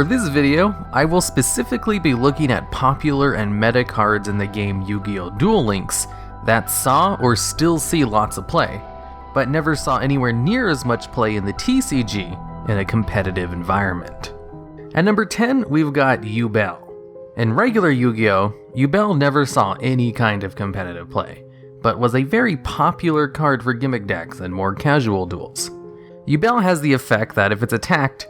For this video, I will specifically be looking at popular and meta cards in the game Yu-Gi-Oh! Duel Links that saw or still see lots of play, but never saw anywhere near as much play in the TCG in a competitive environment. At number 10, we've got Yubel. In regular Yu-Gi-Oh!, Yubel never saw any kind of competitive play, but was a very popular card for gimmick decks and more casual duels. Yubel has the effect that if it's attacked,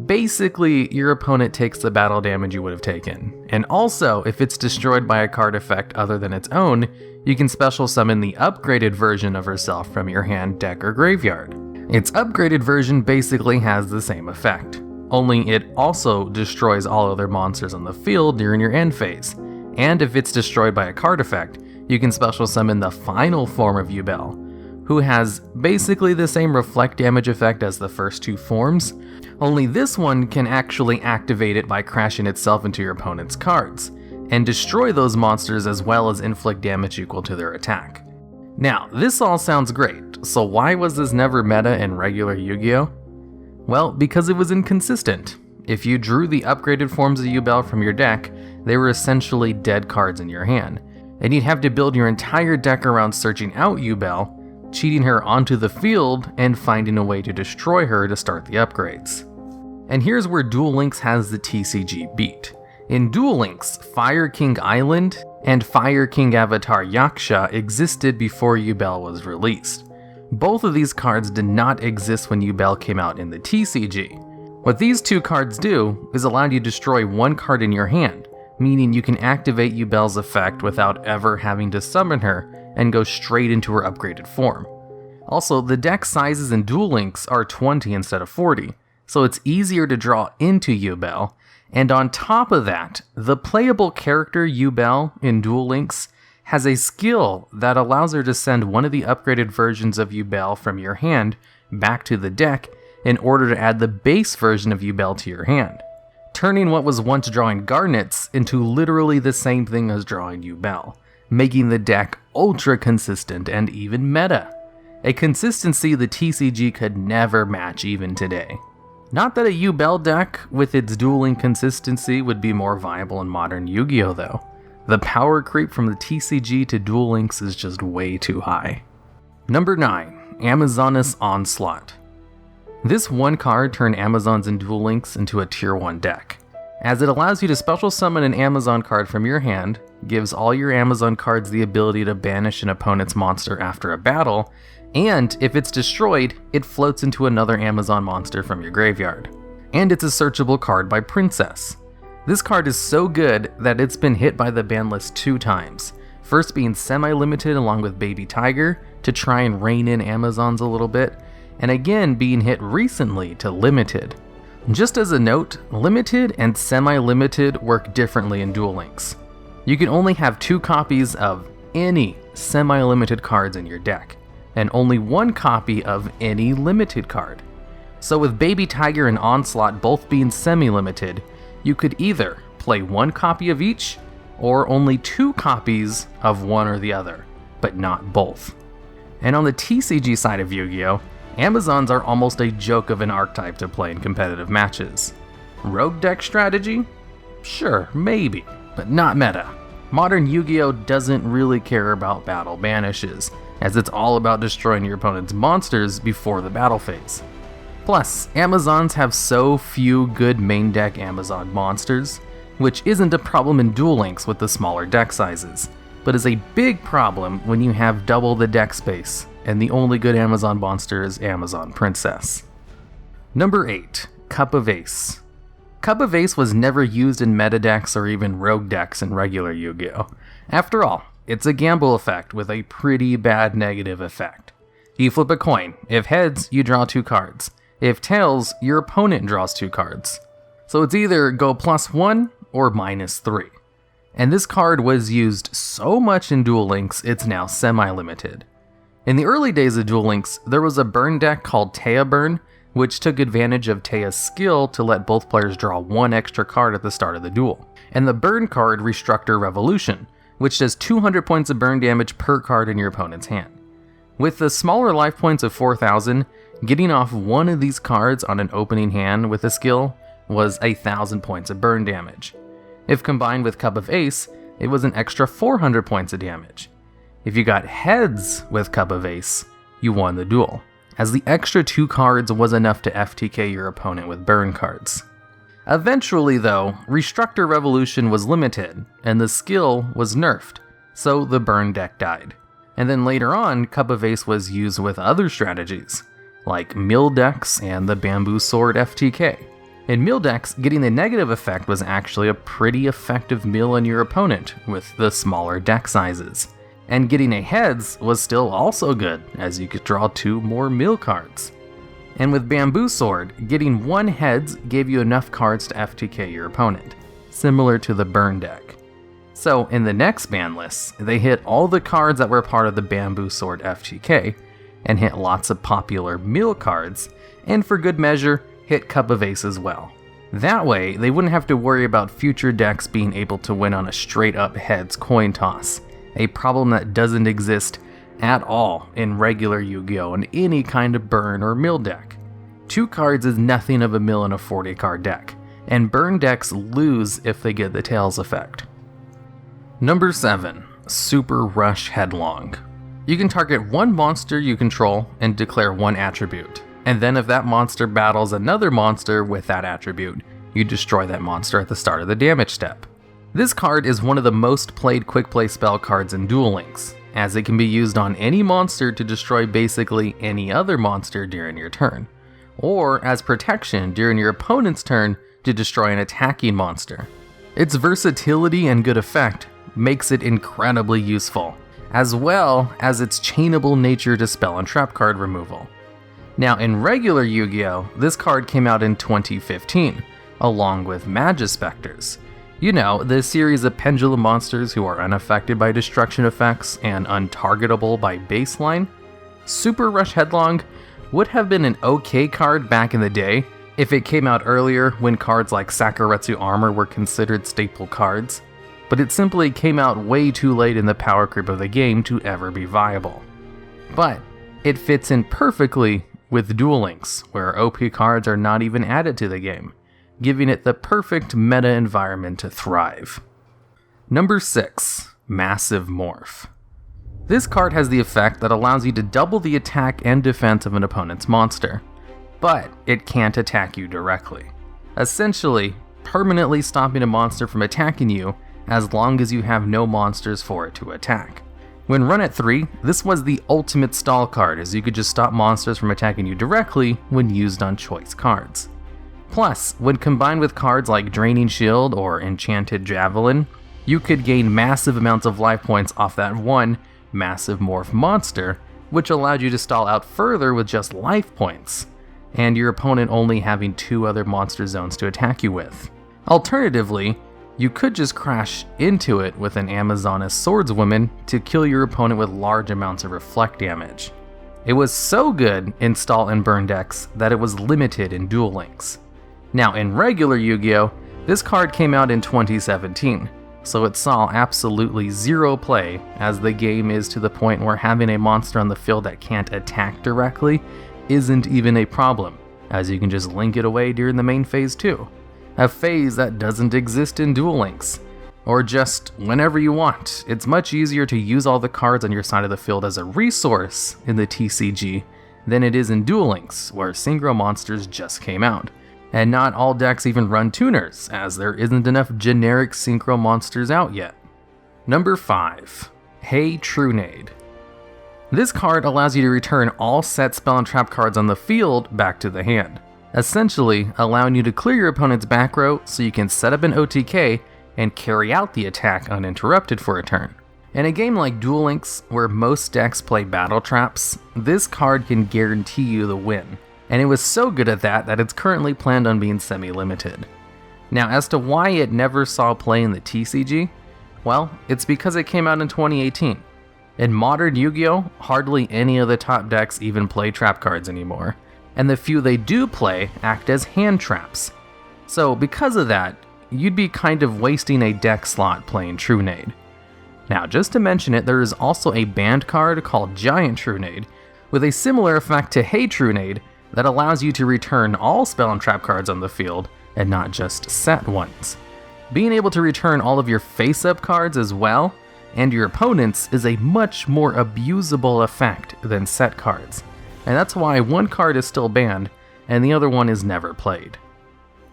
basically your opponent takes the battle damage you would have taken, and also if it's destroyed by a card effect other than its own, you can special summon the upgraded version of herself from your hand, deck, or graveyard. Its upgraded version basically has the same effect, only it also destroys all other monsters on the field during your end phase, and if it's destroyed by a card effect, you can special summon the final form of Yubel, who has basically the same reflect damage effect as the first two forms, only this one can actually activate it by crashing itself into your opponent's cards, and destroy those monsters as well as inflict damage equal to their attack. Now, this all sounds great, so why was this never meta in regular Yu-Gi-Oh? Well, because it was inconsistent. If you drew the upgraded forms of Yubel from your deck, they were essentially dead cards in your hand, and you'd have to build your entire deck around searching out Yubel, cheating her onto the field, and finding a way to destroy her to start the upgrades. And here's where Duel Links has the TCG beat. In Duel Links, Fire King Island and Fire King Avatar Yaksha existed before Yubel was released. Both of these cards did not exist when Yubel came out in the TCG. What these two cards do is allow you to destroy one card in your hand, meaning you can activate Yubel's effect without ever having to summon her and go straight into her upgraded form. Also, the deck sizes in Duel Links are 20 instead of 40, so it's easier to draw into Yubel, and on top of that, the playable character Yubel in Duel Links has a skill that allows her to send one of the upgraded versions of Yubel from your hand back to the deck in order to add the base version of Yubel to your hand, turning what was once drawing Garnets into literally the same thing as drawing Yubel, making the deck ultra consistent and even meta. A consistency the TCG could never match even today. Not that a Yubel deck with its dueling consistency would be more viable in modern Yu-Gi-Oh! Though. The power creep from the TCG to Duel Links is just way too high. Number 9, Amazoness Onslaught. This one card turned Amazons in Duel Links into a tier 1 deck, as it allows you to special summon an Amazon card from your hand, gives all your Amazon cards the ability to banish an opponent's monster after a battle, and if it's destroyed, it floats into another Amazon monster from your graveyard. And it's a searchable card by Princess. This card is so good that it's been hit by the ban list 2 times, first being semi-limited along with Baby Tiger to try and rein in Amazons a little bit, and again being hit recently to limited. Just as a note, limited and semi-limited work differently in Duel Links. You can only have 2 copies of any semi-limited cards in your deck, and only 1 copy of any limited card. So with Baby Tiger and Onslaught both being semi-limited, you could either play 1 copy of each, or only 2 copies of one or the other, but not both. And on the TCG side of Yu-Gi-Oh!, Amazons are almost a joke of an archetype to play in competitive matches. Rogue deck strategy? Sure, maybe, but not meta. Modern Yu-Gi-Oh! Doesn't really care about battle banishes, as it's all about destroying your opponent's monsters before the battle phase. Plus, Amazons have so few good main deck Amazon monsters, which isn't a problem in Duel Links with the smaller deck sizes, but is a big problem when you have double the deck space, and the only good Amazon monster is Amazon Princess. Number 8, Cupe of Ace. Cupe of Ace was never used in meta decks or even rogue decks in regular Yu-Gi-Oh! After all, it's a gamble effect with a pretty bad negative effect. You flip a coin. If heads, you draw 2 cards. If tails, your opponent draws 2 cards. So it's either go +1 or -3. And this card was used so much in Duel Links, it's now semi-limited. In the early days of Duel Links, there was a burn deck called Taya Burn, which took advantage of Taya's skill to let both players draw 1 extra card at the start of the duel. And the burn card Restructure Revolution, which does 200 points of burn damage per card in your opponent's hand. With the smaller life points of 4,000, getting off 1 of these cards on an opening hand with a skill was 1,000 points of burn damage. If combined with Cupe of Ace, it was an extra 400 points of damage. If you got heads with Cupe of Ace, you won the duel, as the extra 2 cards was enough to FTK your opponent with burn cards. Eventually though, Restructor Revolution was limited, and the skill was nerfed, so the burn deck died. And then later on, Cupe of Ace was used with other strategies, like mill decks and the Bamboo Sword FTK. In mill decks, getting the negative effect was actually a pretty effective mill on your opponent with the smaller deck sizes. And getting a heads was still also good, as you could draw 2 more mill cards. And with Bamboo Sword, getting 1 heads gave you enough cards to FTK your opponent, similar to the burn deck. So in the next ban list, they hit all the cards that were part of the Bamboo Sword FTK, and hit lots of popular mill cards, and for good measure, hit Cupe of Ace as well. That way, they wouldn't have to worry about future decks being able to win on a straight up heads coin toss, a problem that doesn't exist at all in regular Yu-Gi-Oh! In any kind of burn or mill deck. 2 cards is nothing of a mill in a 40 card deck, and burn decks lose if they get the tails effect. Number 7. Super Rush Headlong. You can target 1 monster you control and declare 1 attribute, and then if that monster battles another monster with that attribute, you destroy that monster at the start of the damage step. This card is one of the most played quick play spell cards in Duel Links, as it can be used on any monster to destroy basically any other monster during your turn, or as protection during your opponent's turn to destroy an attacking monster. Its versatility and good effect makes it incredibly useful, as well as its chainable nature to spell and trap card removal. Now in regular Yu-Gi-Oh! This card came out in 2015, along with Magispectors. You know, the series of pendulum monsters who are unaffected by destruction effects and untargetable by baseline. Super Rush Headlong would have been an okay card back in the day if it came out earlier when cards like Sakuretsu Armor were considered staple cards, but it simply came out way too late in the power creep of the game to ever be viable. But it fits in perfectly with Duel Links, where OP cards are not even added to the game, giving it the perfect meta environment to thrive. Number 6. Massivemorph. This card has the effect that allows you to double the attack and defense of an opponent's monster, but it can't attack you directly, essentially permanently stopping a monster from attacking you as long as you have no monsters for it to attack. When run at 3, this was the ultimate stall card, as you could just stop monsters from attacking you directly when used on choice cards. Plus, when combined with cards like Draining Shield or Enchanted Javelin, you could gain massive amounts of life points off that one Massivemorph monster, which allowed you to stall out further with just life points, and your opponent only having 2 other monster zones to attack you with. Alternatively, you could just crash into it with an Amazoness Swordswoman to kill your opponent with large amounts of reflect damage. It was so good in stall and burn decks that it was limited in Duel Links. Now in regular Yu-Gi-Oh! This card came out in 2017, so it saw absolutely 0 play, as the game is to the point where having a monster on the field that can't attack directly isn't even a problem, as you can just link it away during the main phase too. A phase that doesn't exist in Duel Links, or just whenever you want. It's much easier to use all the cards on your side of the field as a resource in the TCG than it is in Duel Links, where Synchro monsters just came out. And not all decks even run tuners, as there isn't enough generic Synchro monsters out yet. Number 5. Hey Trunade. This card allows you to return all set spell and trap cards on the field back to the hand, essentially allowing you to clear your opponent's back row so you can set up an OTK and carry out the attack uninterrupted for a turn. In a game like Duel Links, where most decks play battle traps, this card can guarantee you the win, and it was so good at that it's currently planned on being semi-limited. Now as to why it never saw play in the TCG, well, it's because it came out in 2018. In modern Yu-Gi-Oh!, hardly any of the top decks even play trap cards anymore, and the few they do play act as hand traps. So because of that, you'd be kind of wasting a deck slot playing Trunade. Now just to mention it, there is also a banned card called Giant Trunade, with a similar effect to Hey Trunade that allows you to return all spell and trap cards on the field and not just set ones. Being able to return all of your face-up cards as well, and your opponent's, is a much more abusable effect than set cards, and that's why one card is still banned, and the other one is never played.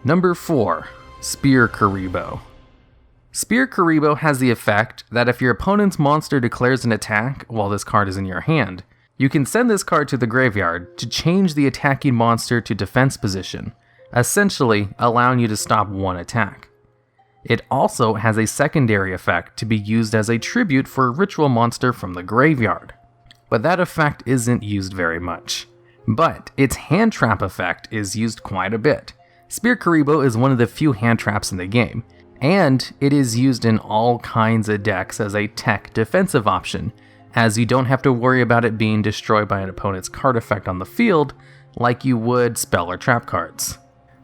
Number 4. Sphere Kuriboh. Sphere Kuriboh has the effect that if your opponent's monster declares an attack while this card is in your hand, you can send this card to the graveyard to change the attacking monster to defense position, essentially allowing you to stop one attack. It also has a secondary effect to be used as a tribute for a ritual monster from the graveyard, but that effect isn't used very much. But its hand trap effect is used quite a bit. Sphere Kuriboh is one of the few hand traps in the game, and it is used in all kinds of decks as a tech defensive option, as you don't have to worry about it being destroyed by an opponent's card effect on the field like you would spell or trap cards.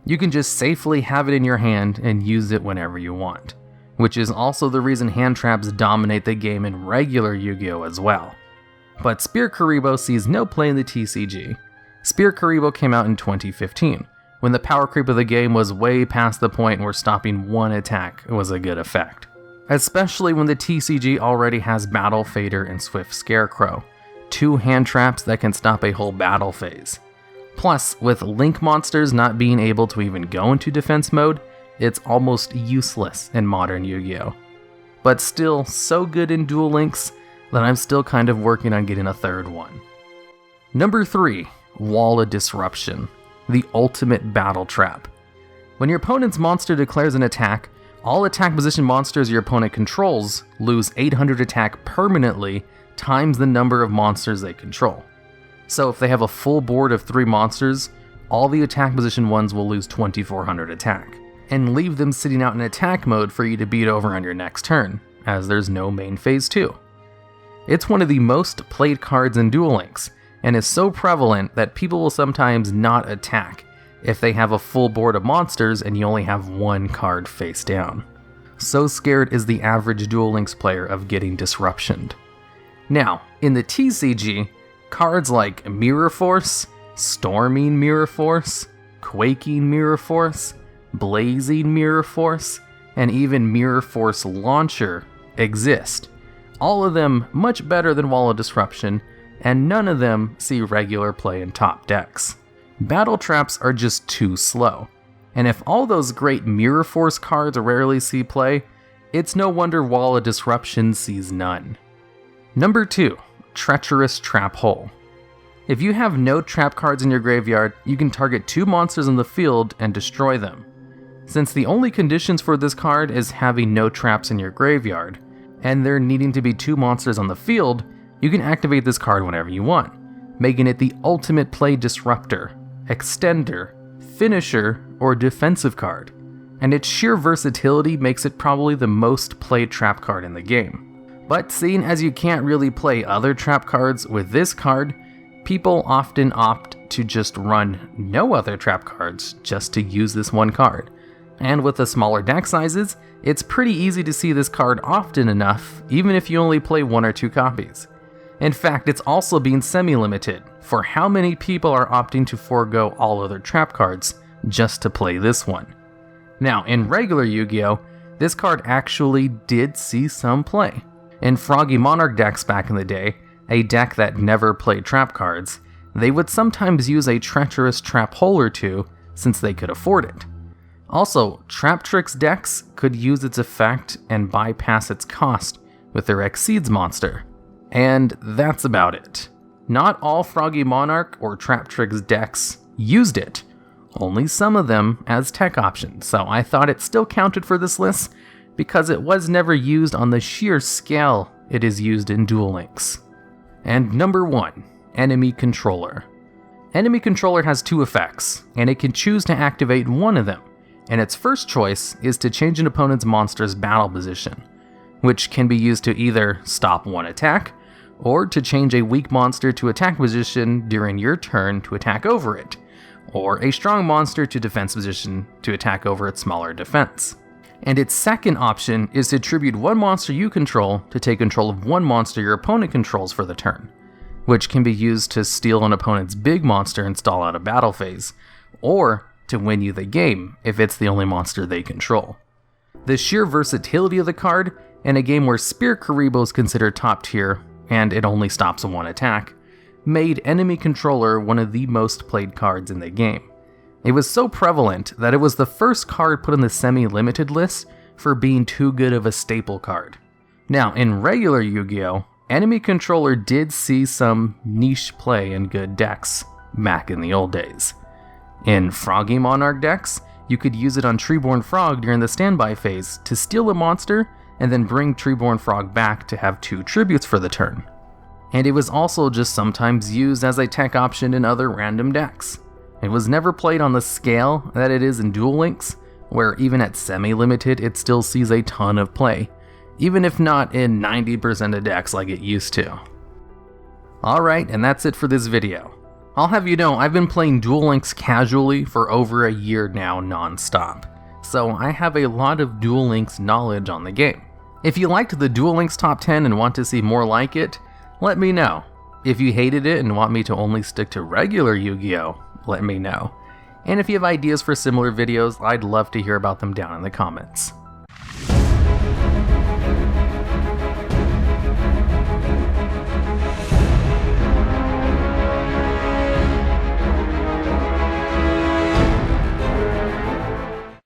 You can just safely have it in your hand and use it whenever you want, which is also the reason hand traps dominate the game in regular Yu-Gi-Oh! As well. But Sphere Kuriboh sees no play in the TCG. Sphere Kuriboh came out in 2015, when the power creep of the game was way past the point where stopping one attack was a good effect. Especially when the TCG already has Battle Fader and Swift Scarecrow, two hand traps that can stop a whole battle phase. Plus, with Link monsters not being able to even go into defense mode, it's almost useless in modern Yu-Gi-Oh! But still so good in Duel Links that I'm still kind of working on getting a third one. Number 3. Wall of Disruption, the ultimate battle trap. When your opponent's monster declares an attack, all attack position monsters your opponent controls lose 800 attack permanently times the number of monsters they control. So if they have a full board of 3 monsters, all the attack position ones will lose 2400 attack, and leave them sitting out in attack mode for you to beat over on your next turn, as there's no main phase 2. It's one of the most played cards in Duel Links, and is so prevalent that people will sometimes not attack if they have a full board of monsters and you only have one card face down. So scared is the average Duel Links player of getting disruptioned. Now, in the TCG, cards like Mirror Force, Storming Mirror Force, Quaking Mirror Force, Blazing Mirror Force, and even Mirror Force Launcher exist. All of them much better than Wall of Disruption, and none of them see regular play in top decks. Battle traps are just too slow, and if all those great Mirror Force cards rarely see play, it's no wonder Wall of Disruption sees none. Number 2. Treacherous Trap Hole. If you have no trap cards in your graveyard, you can target 2 monsters in the field and destroy them. Since the only conditions for this card is having no traps in your graveyard, and there needing to be 2 monsters on the field, you can activate this card whenever you want, making it the ultimate play disruptor, extender, finisher, or defensive card, and its sheer versatility makes it probably the most played trap card in the game. But seeing as you can't really play other trap cards with this card, people often opt to just run no other trap cards just to use this one card. And with the smaller deck sizes, it's pretty easy to see this card often enough, even if you only play 1 or 2 copies. In fact, it's also being semi-limited for how many people are opting to forego all other trap cards just to play this one. Now, in regular Yu-Gi-Oh!, this card actually did see some play. In Froggy Monarch decks back in the day, a deck that never played trap cards, they would sometimes use a Treacherous Trap Hole or 2 since they could afford it. Also, Trap Tricks decks could use its effect and bypass its cost with their Exceeds monster. And that's about it. Not all Froggy Monarch or Trap Tricks decks used it, only some of them as tech options, so I thought it still counted for this list because it was never used on the sheer scale it is used in Duel Links. And number 1, Enemy Controller. Enemy Controller has 2 effects, and it can choose to activate one of them, and its first choice is to change an opponent's monster's battle position, which can be used to either stop one attack, or to change a weak monster to attack position during your turn to attack over it, or a strong monster to defense position to attack over its smaller defense. And its second option is to tribute one monster you control to take control of one monster your opponent controls for the turn, which can be used to steal an opponent's big monster and stall out a battle phase, or to win you the game if it's the only monster they control. The sheer versatility of the card, in a game where Sphere Kuriboh is considered top tier, and it only stops on one attack, made Enemy Controller one of the most played cards in the game. It was so prevalent that it was the first card put on the semi-limited list for being too good of a staple card. Now, in regular Yu-Gi-Oh!, Enemy Controller did see some niche play in good decks back in the old days. In Froggy Monarch decks, you could use it on Treeborn Frog during the standby phase to steal a monster and then bring Treeborn Frog back to have 2 tributes for the turn. And it was also just sometimes used as a tech option in other random decks. It was never played on the scale that it is in Duel Links, where even at semi-limited it still sees a ton of play, even if not in 90% of decks like it used to. Alright, and that's it for this video. I'll have you know, I've been playing Duel Links casually for over a year now non-stop, so I have a lot of Duel Links knowledge on the game. If you liked the Duel Links top 10 and want to see more like it, let me know. If you hated it and want me to only stick to regular Yu-Gi-Oh!, let me know. And if you have ideas for similar videos, I'd love to hear about them down in the comments.